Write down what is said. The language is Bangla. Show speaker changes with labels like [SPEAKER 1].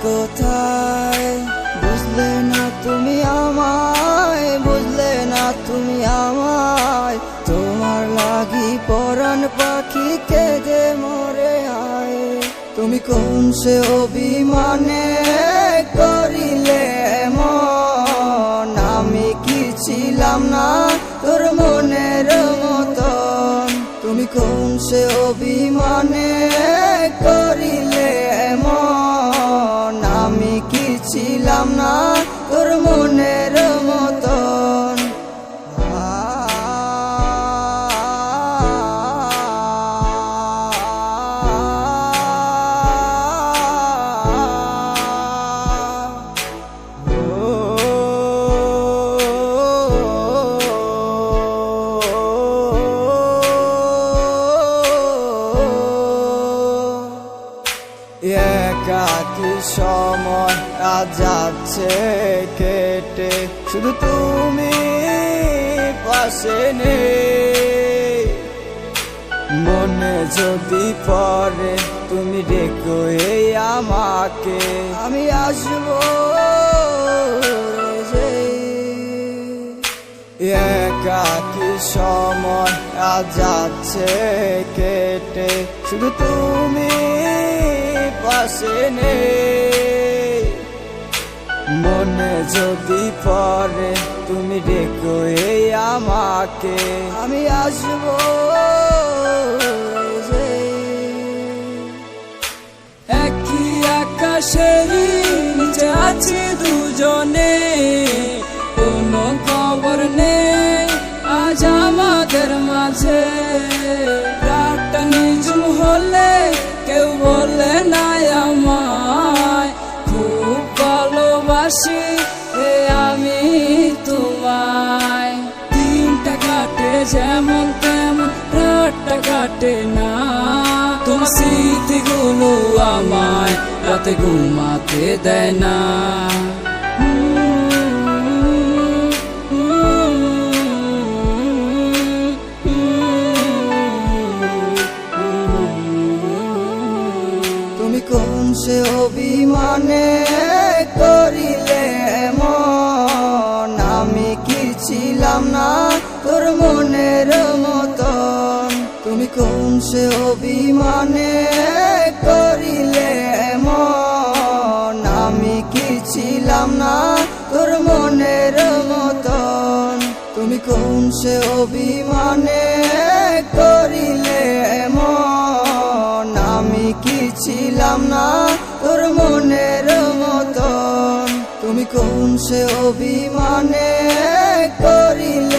[SPEAKER 1] কোথায়? বুঝলে না তুমি আমায়, বুঝলে না তুমি আমায়। তোমার লাগি পরাণ পাখি কেঁদে মরে আয়। তুমি কোন সে অভিমানে করিলে এমন? আমি কি ছিলাম না তোর মনের মতন? তুমি কোন সে অভিমানে করিলে এমন? আমি কি ছিলাম না তোর মনের মতন? একাকী সময় আজ যাচ্ছে কেটে, শুধু তুমি পাশে নেই। মনে যদি পড়ে তুমি ডেকো এই আমাকে, আমি আসবো। একাকী সময় আজ যাচ্ছে কেটে, শুধু তুমি পাশে নেই। মনে যদি পড়ে তুমি ডেকো এই আমাকে, আমি আসবো।
[SPEAKER 2] একই আকাশের নিচে আছি দুজনে, কোনো খবর নেই আজ আমাদের মাঝে। রাতটা নিঝুম হলে কেউ বলে না আমায়, খুব ভালোবাসি আমি তোমায়। দিনটা কাটে যেমন তেমন, রাতটা কাটে না। তোমার স্মৃতিগুলো আমায় রাতে ঘুমাতে দেয় না।
[SPEAKER 1] তুমি কোন সে অভিমানে করিলে এমন? আমি কি ছিলাম না তোর মনের মতন? তুমি কোন সে অভিমানে করিলে এমন? আমি কি ছিলাম না তোর মনের মতন? তুমি কোন সে অভিমানে করিলে এমন? আমি কি ছিলাম না তোর মনের মতন? তুমি কোন সে অভিমানে করিলে